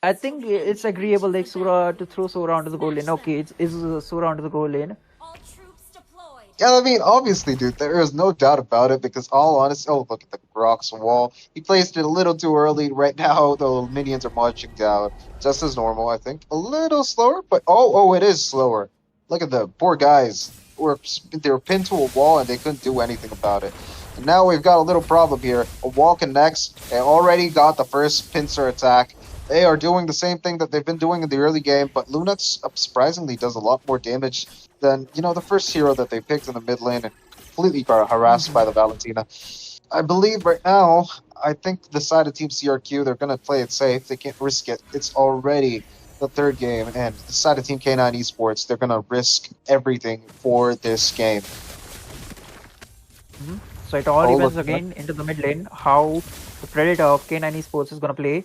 I think it's agreeable like Sura to throw Sura onto the goal lane. Okay, it's Sura onto the goal lane. Yeah, I mean, obviously, dude, there is no doubt about it because all honesty, oh, look at the Grok's wall. He placed it a little too early. Right now, the minions are marching down just as normal, I think. A little slower, but it is slower. Look at the poor guys. They were pinned to a wall and they couldn't do anything about it. And now we've got a little problem here. A wall connects. They already got the first pincer attack. They are doing the same thing that they've been doing in the early game, but Lunax surprisingly does a lot more damage than the first hero that they picked in the mid lane and completely got harassed by the Valentina. I believe right now, I think the side of Team CRQ, they're gonna play it safe. They can't risk it. It's already the third game, and the side of Team K9 Esports, they're gonna risk everything for this game. So it all Oh, depends look, again into the mid lane how the Predator of K9 Esports is gonna play.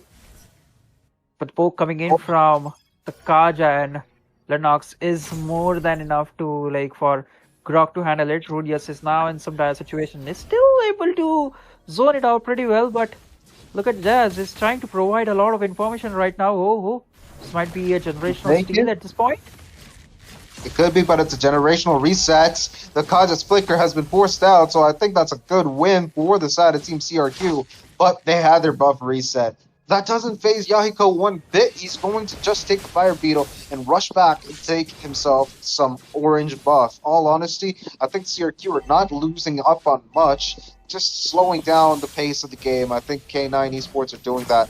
But the poke coming in from the Kaja and Lennox is more than enough to for Grok to handle it. Rudius is now in some dire situation. Is still able to zone it out pretty well, but look at Jazz is trying to provide a lot of information right now. This might be a generational thank steal you. at this point. It could be, but it's a generational reset. The Kaja's flicker has been forced out, so I think that's a good win for the side of Team CRQ. But they had their buff reset. That doesn't phase Yahiko one bit. He's going to just take the Fire Beetle and rush back and take himself some orange buff. All honesty, I think CRQ are not losing up on much, just slowing down the pace of the game. I think K9 Esports are doing that.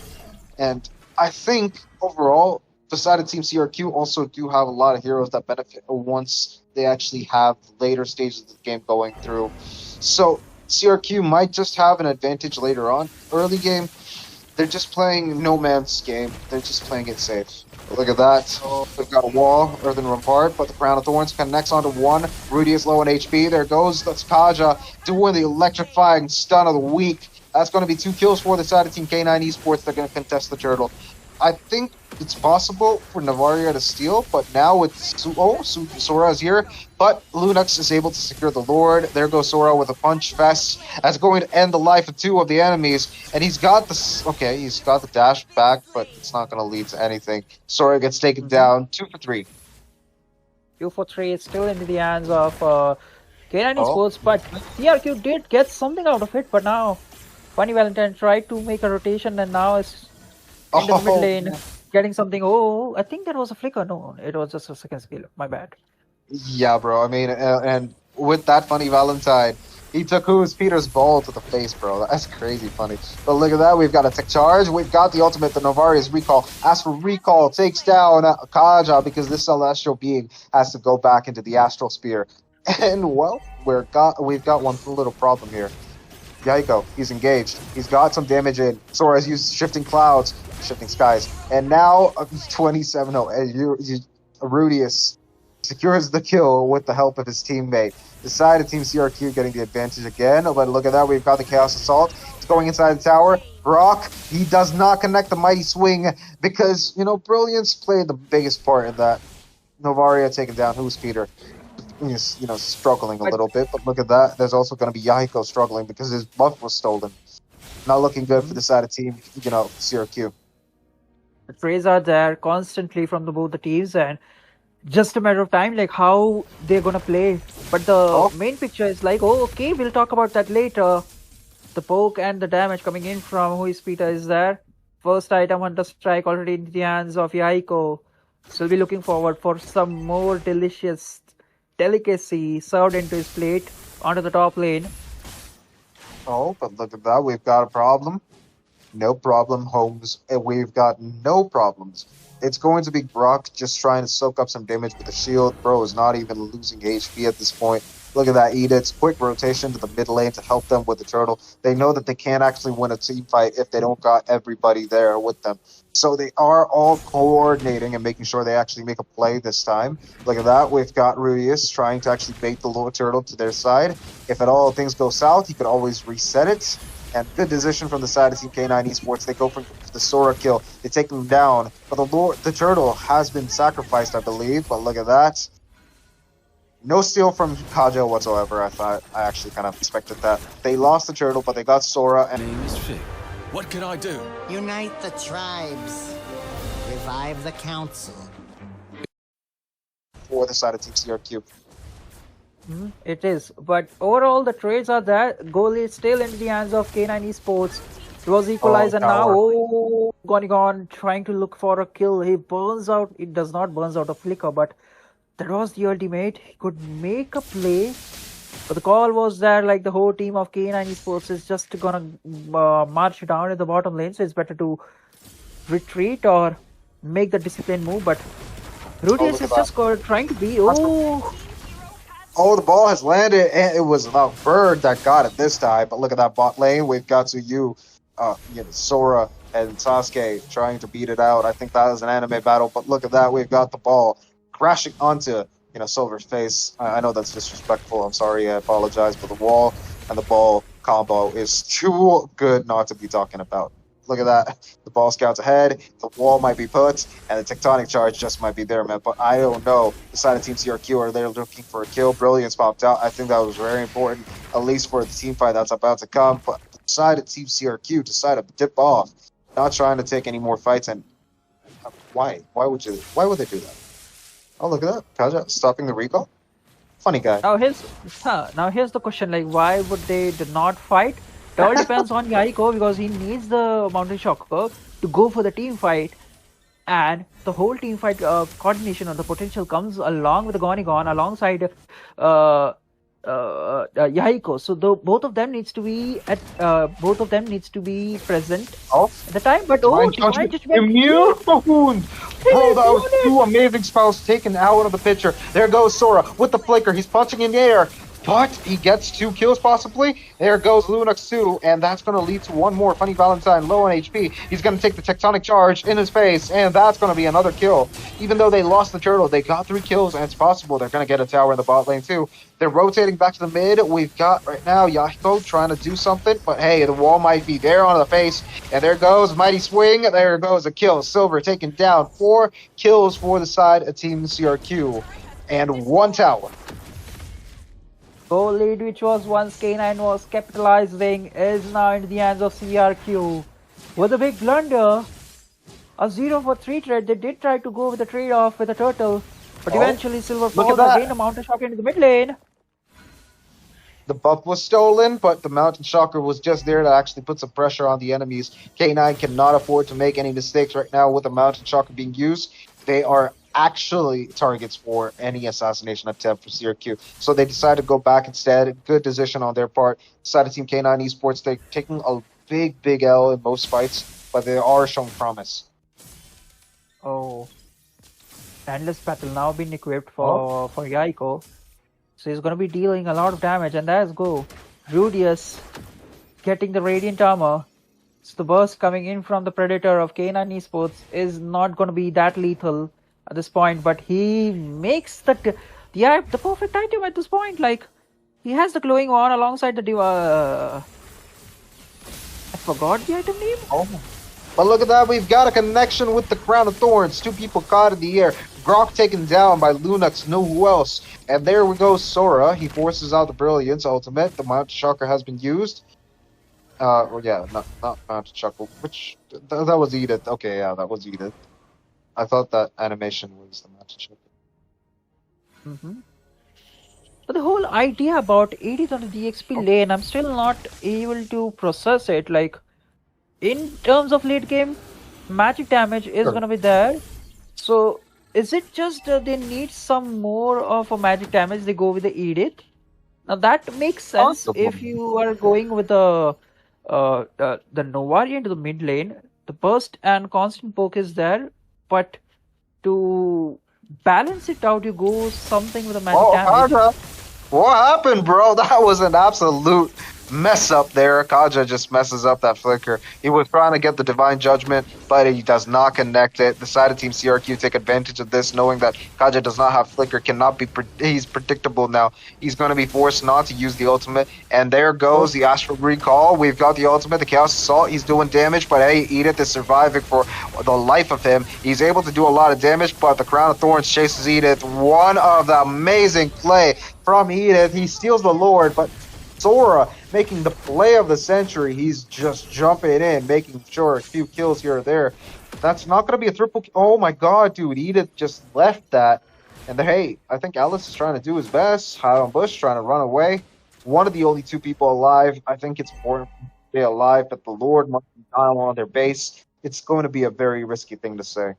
And I think overall, besides Team CRQ, also do have a lot of heroes that benefit once they actually have later stages of the game going through. So CRQ might just have an advantage later on. Early game, they're just playing no man's game. They're just playing it safe. Look at that. They've got a wall, Earthen Rampart, but the Crown of Thorns connects onto one. Rudy is low on HP. There goes that's Kaja doing the electrifying stun of the week. That's going to be 2 kills for the side of Team K9 Esports. They're going to contest the turtle. I think it's possible for Navaria to steal, but now with Sora is here, but Lunax is able to secure the Lord. There goes Sora with a punch fest. That's going to end the life of 2 of the enemies, and he's got the dash back, but it's not going to lead to anything. Sora gets taken down, 2 for 3. 2 for 3 is still into the hands of K9 Esports, but CRQ did get something out of it, but now Funny Valentine tried to make a rotation and now is into the mid lane, getting something. I think that was a flicker. No, it was just a second skill. My bad. Yeah, bro. I mean, and with that Funny Valentine, he took Who's Peter's ball to the face, bro. That's crazy funny. But look at that. We've got a tech charge. We've got the ultimate, the Novaria's recall. As for recall, takes down Kaja because this celestial being has to go back into the astral sphere. And well, we've got one little problem here. Yahiko, he's engaged. He's got some damage in. Sora's used shifting clouds, shifting skies, and now 27-0. Rudius secures the kill with the help of his teammate. The side of Team CRQ getting the advantage again, but look at that. We've got the Chaos Assault. It's going inside the tower. Brock, he does not connect the Mighty Swing because, Brilliance played the biggest part in that. Novaria taken down. Who's Peter? He's, struggling a little bit, but look at that. There's also going to be Yahiko struggling because his buff was stolen. Not looking good for the side of Team, CRQ. The trades are there constantly from both the teams, and just a matter of time, how they're gonna play. But the main picture is okay, we'll talk about that later. The poke and the damage coming in from Who is Peter is there. First item on the strike already in the hands of Yahiko. Still be looking forward for some more delicious delicacy served into his plate onto the top lane. But look at that. We've got a problem. No problem, Holmes. We've got no problems. It's going to be Brock just trying to soak up some damage with the shield. Bro is not even losing HP at this point. Look at that Edith's quick rotation to the mid lane to help them with the turtle. They know that they can't actually win a team fight if they don't got everybody there with them. So they are all coordinating and making sure they actually make a play this time. Look at that. We've got Rudius trying to actually bait the low turtle to their side. If at all things go south, he could always reset it. And good decision from the side of Team K9 Esports. They go for the Sora kill. They take them down. But the turtle has been sacrificed, I believe. But look at that. No steal from Kaja whatsoever. I actually kind of expected that. They lost the turtle, but they got Sora. And My name is Fig. What can I do? Unite the tribes. Revive the council. For the side of Team CRQ. It is, but overall the trades are there. Goal is still into the hands of K9 Esports. It was equalized, and now Gonigon trying to look for a kill. He burns out. It does not burns out a flicker, but that was the ultimate. He could make a play, but the call was there. Like the whole team of K9 Esports is just gonna march down at the bottom lane, so it's better to retreat or make the disciplined move. But Rudius is just trying to be. Oh, the ball has landed, and it was the Bird that got it this time. But look at that bot lane. We've got Sora and Sasuke trying to beat it out. I think that was an anime battle, but look at that. We've got the ball crashing onto Silver's face. I know that's disrespectful. I'm sorry. I apologize. But the wall and the ball combo is too good not to be talking about. Look at that. The ball scouts ahead. The wall might be put, and the tectonic charge just might be there, man. But I don't know. The side of Team CRQ are there looking for a kill. Brilliance popped out. I think that was very important, at least for the team fight that's about to come. But the side of Team CRQ decided to dip off, not trying to take any more fights. And why? Why would they do that? Oh, look at that. Kaja stopping the recall. Funny guy. Now here's the question: like, why would they not fight? It all depends on Yaiko, because he needs the Mountain Shocker to go for the team fight, and the whole team fight coordination or the potential comes along with the Gonigon alongside Yaiko. So both of them needs to be present at the time. But Divine Judgment immune! Bro, that was two amazing spells taken out of the picture. There goes Sora with the flicker. He's punching in the air. But he gets 2 kills possibly. There goes Lunox 2, and that's going to lead to one more. Funny Valentine, low on HP. He's going to take the tectonic charge in his face, and that's going to be another kill. Even though they lost the turtle, they got 3 kills, and it's possible they're going to get a tower in the bot lane too. They're rotating back to the mid. We've got right now Yahiko trying to do something, but hey, the wall might be there on the face, and there goes Mighty Swing. There goes a kill. Silver taken down. 4 kills for the side of Team CRQ, and 1 tower. Goal lead, which was once K9 was capitalizing, is now into the hands of CRQ. With a big blunder, a 0 for 3 trade. They did try to go with the trade-off with the turtle, but eventually Silver falls again. The Mountain Shocker into the mid lane. The buff was stolen, but the Mountain Shocker was just there to actually put some pressure on the enemies. K9 cannot afford to make any mistakes right now with the Mountain Shocker being used. They are actually targets for any assassination attempt for CRQ. So they decided to go back instead. Good decision on their part. Side of Team K9 Esports, they're taking a big L in most fights, but they are showing promise. Oh. Endless Battle now been equipped for Yaiko. So he's going to be dealing a lot of damage, and there's go. Rudius getting the Radiant Armor. So the burst coming in from the Predator of K9 Esports is not going to be that lethal at this point, but he makes the perfect item at this point. Like, he has the glowing one alongside the I forgot the item name. But look at that, we've got a connection with the Crown of Thorns. 2 people caught in the air. Grok taken down by Lunox, no who else. And there we go, Sora. He forces out the Brilliance ultimate. The Mountain Shocker has been used. Not Mountain Shocker. Which that was Edith. Okay, yeah, that was Edith. I thought that animation was the Mountain Shocker. But the whole idea about Edith on the DXP lane, I'm still not able to process it. Like, in terms of late game, magic damage is going to be there. So, is it just they need some more of a magic damage? They go with the Edith. Now that makes sense if you are going with the Novari into the mid lane. The burst and constant poke is there, but to balance it out, you go something with a magic damage. What happened, bro? That was an absolute mess up there. Kaja just messes up that flicker. He was trying to get the Divine Judgment, but he does not connect it. The side of Team CRQ take advantage of this, knowing that Kaja does not have flicker, cannot be he's predictable now. He's going to be forced not to use the ultimate, and there goes the Astral Recall. We've got the ultimate, the Chaos Assault. He's doing damage, but hey, Edith is surviving for the life of him. He's able to do a lot of damage, but the Crown of Thorns chases Edith. One of the amazing play from Edith. He steals the Lord, but Sora making the play of the century. He's just jumping in, making sure a few kills here or there. That's not going to be a triple. Oh my god, dude. Edith just left that. And hey, I think Alice is trying to do his best. Highland Bush trying to run away. One of the only two people alive. I think it's important to stay alive, but the Lord must be down on their base. It's going to be a very risky thing to say. It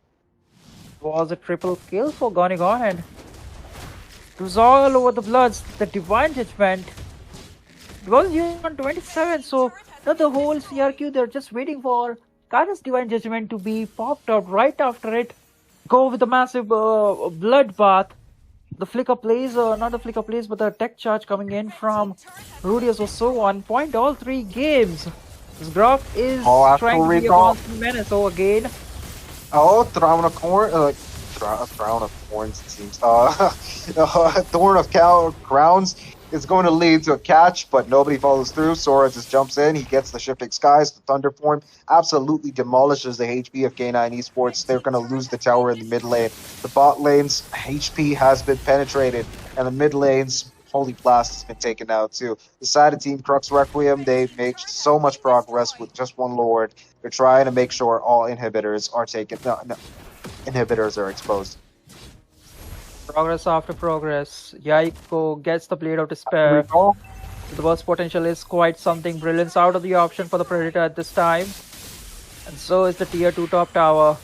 was a triple kill for Gonigon, and it was all over the Bloods. The Divine Judgment. It was used on 27, so not the whole CRQ, they're just waiting for Kara's Divine Judgment to be popped out right after it. Go with the massive bloodbath. The flicker plays, not the flicker plays, but the tech charge coming in from Rudius was so on point all 3 games. This Grok is trying to be a constant menace. So again. Oh, Thrown of Corn. Thrown of Corns, it seems. Thorn of Crowns is going to lead to a catch, but nobody follows through. Sora just jumps in. He gets the Shifting Skies. The Thunder Form absolutely demolishes the HP of K9 Esports. They're going to lose the tower in the mid lane. The bot lane's HP has been penetrated, and the mid lane's Holy Blast has been taken out too. The side of Team Crux Requiem, they make so much progress with just one Lord. They're trying to make sure all inhibitors are taken. No, inhibitors are exposed. Progress after progress. Yaiko gets the Blade of Despair. The burst potential is quite something. Brilliance out of the option for the Predator at this time. And so is the tier 2 top tower.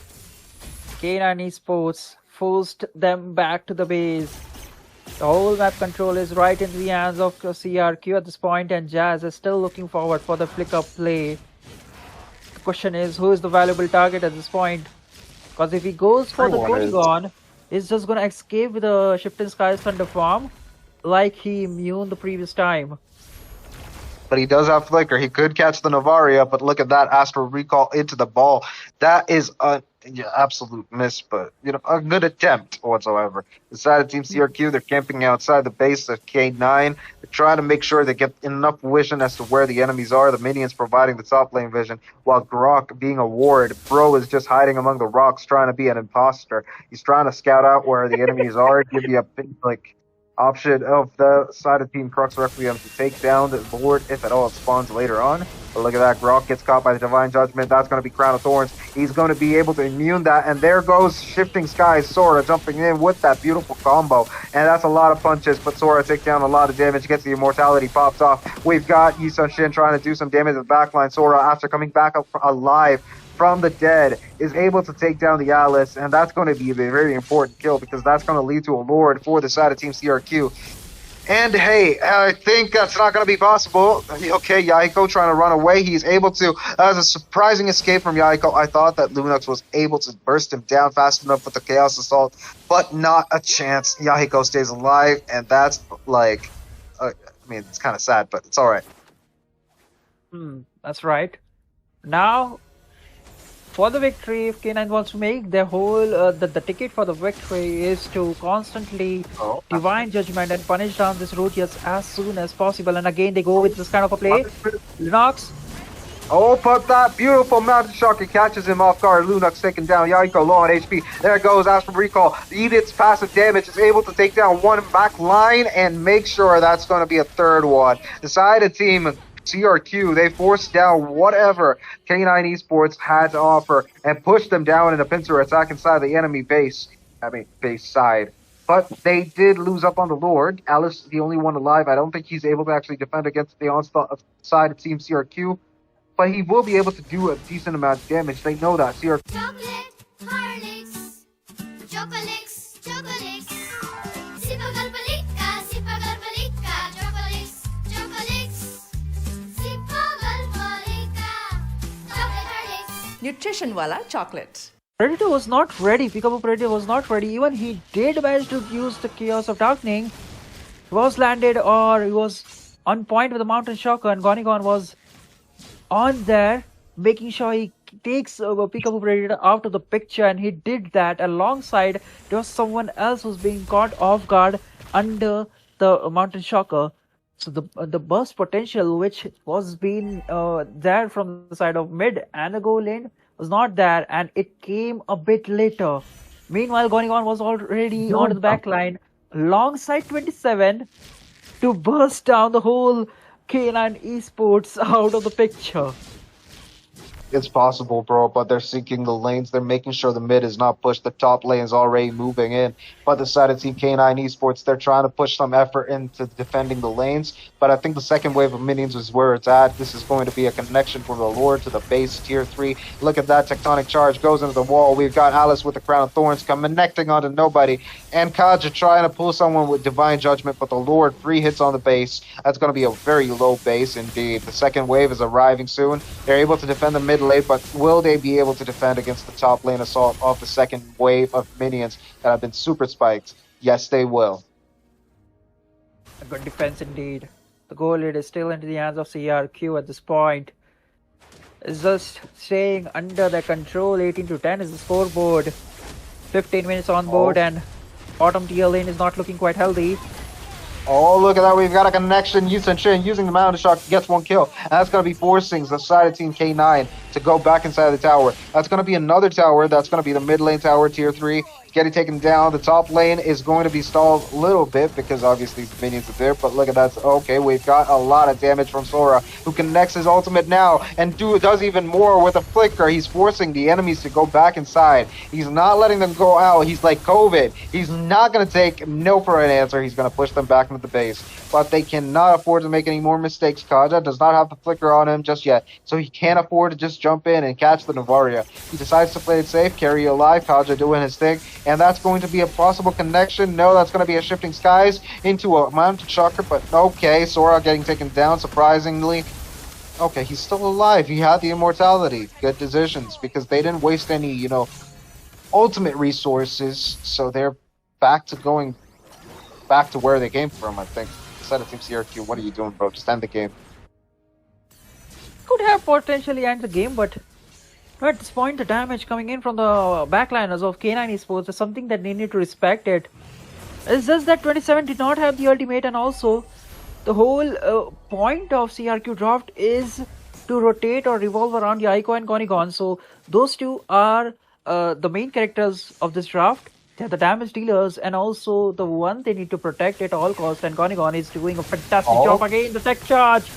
K9 Esports forced them back to the base. The whole map control is right in the hands of CRQ at this point, and Jazz is still looking forward for the flicker play. The question is, who is the valuable target at this point? Because if he goes for the Polygon, he's just going to escape with the Shifting Skies Thunder Form like he immune the previous time. But he does have Flicker. He could catch the Novaria, but look at that Astral Recall into the ball. That is an absolute miss, but a good attempt whatsoever. The side of Team CRQ, they're camping outside the base of K9. They're trying to make sure they get enough vision as to where the enemies are. The minions providing the top lane vision, while Grok being a ward. Bro is just hiding among the rocks trying to be an imposter. He's trying to scout out where the enemies are, give you a big, option of the side of Team Crux Requiem to take down the Lord if at all it spawns later on. But look at that, Grok gets caught by the Divine Judgment. That's going to be Crown of Thorns. He's going to be able to immune that, and there goes Shifting Skies Sora jumping in with that beautiful combo. And that's a lot of punches, but Sora takes down a lot of damage, gets the immortality, pops off. We've got Yisun Shin trying to do some damage at the backline. Sora, after coming back up alive from the dead, is able to take down the Alice, and that's going to be a very important kill because that's going to lead to a Lord for the side of Team CRQ. And hey, I think that's not going to be possible. Okay, Yaiko trying to run away. He's able to. That was a surprising escape from Yaiko. I thought that Lunox was able to burst him down fast enough with the Chaos Assault, but not a chance. Yaiko stays alive, and that's it's kind of sad, but it's all right. That's right. Now, for the victory, if K9 wants to make their whole, the ticket for the victory is to constantly Divine Judgment and punish down this Rudius as soon as possible. And again, they go with this kind of a play. Lunox. Oh, but that beautiful Mountain Shocker catches him off guard. Lunox taken down. Yaiko low on HP. There goes Astral Recall. Edith's passive damage is able to take down one back line and make sure that's going to be a third one. The side of Team CRQ, they forced down whatever K9 Esports had to offer and pushed them down in a pincer attack inside the enemy base. Base side. But they did lose up on the Lord. Alice, the only one alive. I don't think he's able to actually defend against the onslaught of side of Team CRQ. But he will be able to do a decent amount of damage. They know that. CRQ. Chocolate, Horlicks, Chocolix, Chocolix. Sipagalbalika, Sipagalbalika, Chocolix, Chocolix. Sipagalbalika, Chocolate Horlicks. Nutrition wala chocolate. Predator was not ready. Peekaboo Predator was not ready. Even he did manage to use the Chaos of Darkening. He was landed, or he was on point with the Mountain Shocker, and Gonigon was on there, making sure he takes Peekaboo Predator out of the picture, and he did that alongside there was someone else who's being caught off guard under the Mountain Shocker. So the burst potential which was being there from the side of mid and the goal lane was not there, and it came a bit later. Meanwhile, Gonigon was already on the back line alongside 27 to burst down the whole K9 Esports out of the picture. It's possible, bro, but they're seeking the lanes. They're making sure the mid is not pushed. The top lane is already moving in. But the side of Team K9 Esports, they're trying to push some effort into defending the lanes. But I think the second wave of minions is where it's at. This is going to be a connection from the Lord to the base tier 3. Look at that tectonic charge goes into the wall. We've got Alice with the Crown of Thorns connecting onto nobody. And Kaja trying to pull someone with Divine Judgment, but the Lord 3 hits on the base. That's going to be a very low base indeed. The second wave is arriving soon. They're able to defend the mid lane, but will they be able to defend against the top lane assault of the second wave of minions that have been super spiked? Yes, they will. A good defense indeed. The goal lead is still into the hands of CRQ at this point. It's just staying under their control. 18-10 is the scoreboard. 15 minutes on board, and bottom tier lane is not looking quite healthy. Oh, look at that. We've got a connection. Yusen Shin using the Mountain Shock gets 1 kill. And that's going to be forcing the side of Team K9 to go back inside the tower. That's going to be another tower. That's going to be the mid lane tower, tier 3. Getting taken down. The top lane is going to be stalled a little bit because obviously the minions are there. But look at that. Okay, we've got a lot of damage from Sora, who connects his ultimate now and does even more with a flicker. He's forcing the enemies to go back inside. He's not letting them go out. He's like COVID. He's not going to take no for an answer. He's going to push them back into the base. But they cannot afford to make any more mistakes. Kaja does not have the flicker on him just yet, so he can't afford to just jump in and catch the Navaria. He decides to play it safe, carry alive, Kaja doing his thing, and that's going to be a possible connection. No, that's going to be a Shifting Skies into a Mountain Shocker, but okay, Sora getting taken down, surprisingly. Okay, he's still alive. He had the immortality. Good decisions, because they didn't waste any, ultimate resources, so they're back to going back to where they came from, I think. Instead of Team CRQ, what are you doing, bro? Just end the game. Could have potentially ended the game, but at this point, the damage coming in from the backliners of K9 Esports is something that they need to respect it. It's just that 27 did not have the ultimate, and also the whole point of CRQ draft is to rotate or revolve around Yaiko and Gonigon. So those two are the main characters of this draft. They're the damage dealers and also the one they need to protect at all costs. And Gonigon is doing a fantastic job again. The tech charge.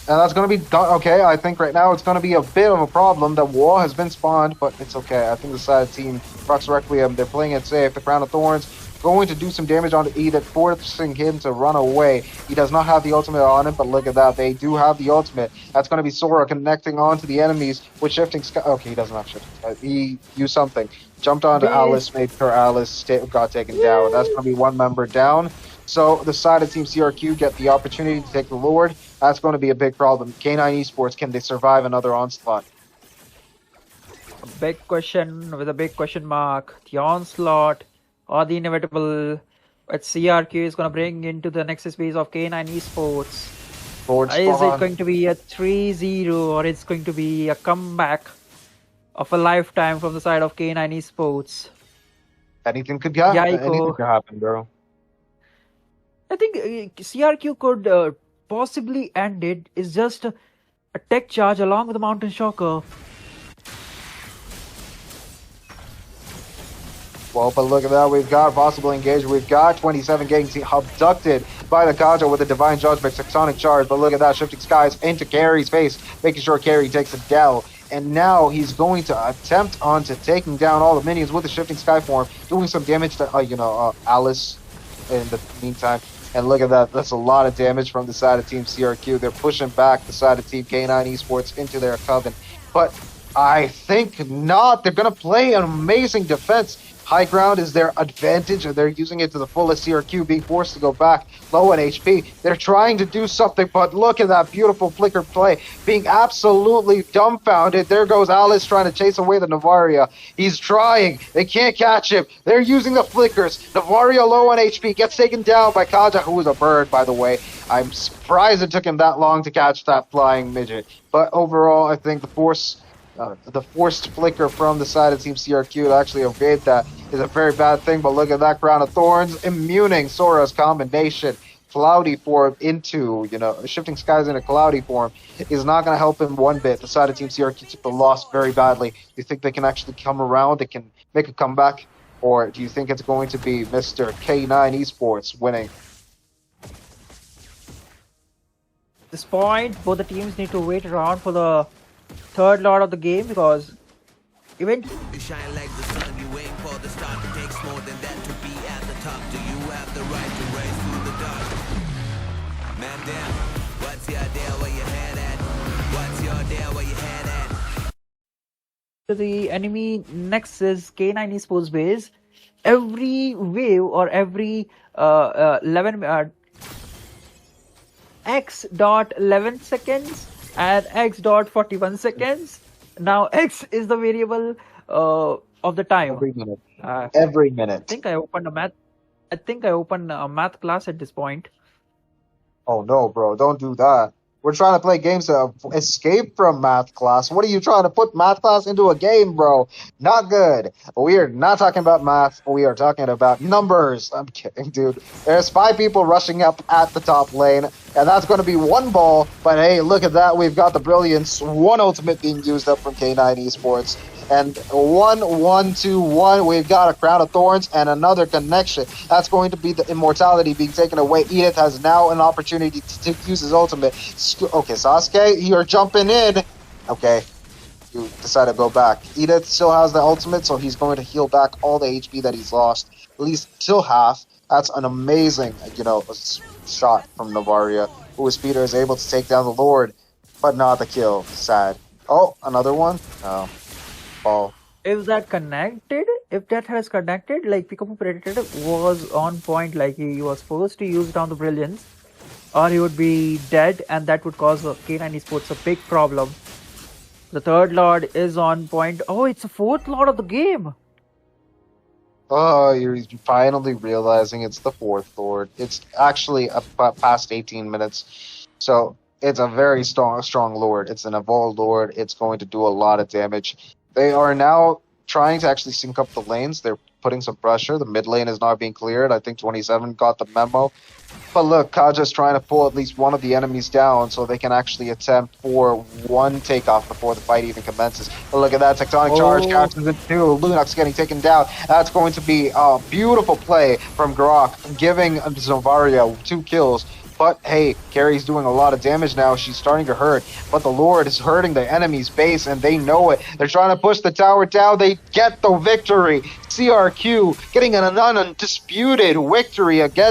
And that's going to be done. Okay, I think right now it's going to be a bit of a problem. The wall has been spawned, but it's okay. I think the side team, Prox Requiem, they're playing it safe. The Crown of Thorns going to do some damage on Edith, forcing him to run away. He does not have the ultimate on him, but look at that. They do have the ultimate. That's going to be Sora connecting onto the enemies with Shifting Sky. Okay, he doesn't have Shifting Sky. He used something. Jumped onto Alice, made her Alice got taken down. That's going to be one member down. So the side of Team CRQ get the opportunity to take the Lord. That's going to be a big problem. K9 Esports, can they survive another onslaught? A big question with a big question mark. The onslaught or the inevitable that CRQ is going to bring into the Nexus base of K9 Esports. Is it going to be a 3-0 or it's going to be a comeback of a lifetime from the side of K9 Esports? Anything could happen. Anything could happen, bro. I think CRQ could possibly end it. It's just a tech charge along with the Mountain Shocker. Well, but look at that. We've got possible engagement. We've got 27 getting abducted by the Kaja with a Divine Judgment, Tectonic Charge. But look at that. Shifting Skies into Carrie's face, making sure Carrie takes it down. And now he's going to attempt onto taking down all the minions with the Shifting Sky form, doing some damage to, Alice in the meantime. And look at that. That's a lot of damage from the side of Team CRQ. They're pushing back the side of Team K9 Esports into their coven. But I think not. They're going to play an amazing defense. High ground is their advantage, and they're using it to the fullest. CRQ being forced to go back low on HP. They're trying to do something, but look at that beautiful flicker play. Being absolutely dumbfounded. There goes Alice trying to chase away the Navaria. He's trying. They can't catch him. They're using the flickers. Navaria low on HP. Gets taken down by Kaja, who is a bird, by the way. I'm surprised it took him that long to catch that flying midget. But overall, I think the forced flicker from the side of Team CRQ to actually evade that is a very bad thing. But look at that Crown of Thorns immuning Sora's combination. Cloudy form into, Shifting Skies in a cloudy form is not going to help him one bit. The side of Team CRQ took the loss very badly. Do you think they can actually come around? They can make a comeback? Or do you think it's going to be Mr. K9 Esports winning? At this point, both the teams need to wait around for the third lord of the game because even You shine like the sun, you aim for the start. It takes more than that to be at the top. Do you have the right to race through the dark? Man down, what's your idea where you head at? What's your idea where you head at? the enemy nexus K9 esports base, every wave or every 11 x dot 11 seconds and x dot 41 seconds. Now x is the variable of the time. Every minute. Uh, Every I minute. think I opened a math. I think I opened a math class at this point. Oh no, bro, don't do that. We're trying to play games to escape from math class. What are you trying to put math class into a game, bro? Not good. We are not talking about math. We are talking about numbers. I'm kidding, dude. There's 5 people rushing up at the top lane, and that's going to be 1 ball. But hey, look at that. We've got the Brilliance. 1 ultimate being used up from K9 Esports. And 1-1-2-1, we've got a Crown of Thorns and another connection. That's going to be the immortality being taken away. Edith has now an opportunity to use his ultimate. Okay, Sasuke, you're jumping in. Okay, you decided to go back. Edith still has the ultimate, so he's going to heal back all the HP that he's lost, at least till half. That's an amazing, shot from Novaria, who as Peter is able to take down the Lord, but not the kill. Sad. Oh, another one? No. Oh. If that has connected, like Pikachu Predator was on point, like he was forced to use down the Brilliance, or he would be dead, and that would cause K9 Esports a big problem. The third lord is on point. Oh, it's the fourth lord of the game. Oh, you're finally realizing it's the 4th Lord. It's actually past 18 minutes. So it's a very strong Lord. It's an evolved Lord. It's going to do a lot of damage. They are now trying to actually sync up the lanes. They're putting some pressure. The mid lane is not being cleared. I think 27 got the memo. But look, Kaja's trying to pull at least one of the enemies down so they can actually attempt for 1 takeoff before the fight even commences. But look at that, Tectonic Charge catches it too. Lunox getting taken down. That's going to be a beautiful play from Grok, giving Zovaria 2 kills. But hey, Carrie's doing a lot of damage now. She's starting to hurt. But the Lord is hurting the enemy's base, and they know it. They're trying to push the tower down. They get the victory. CRQ getting an undisputed victory against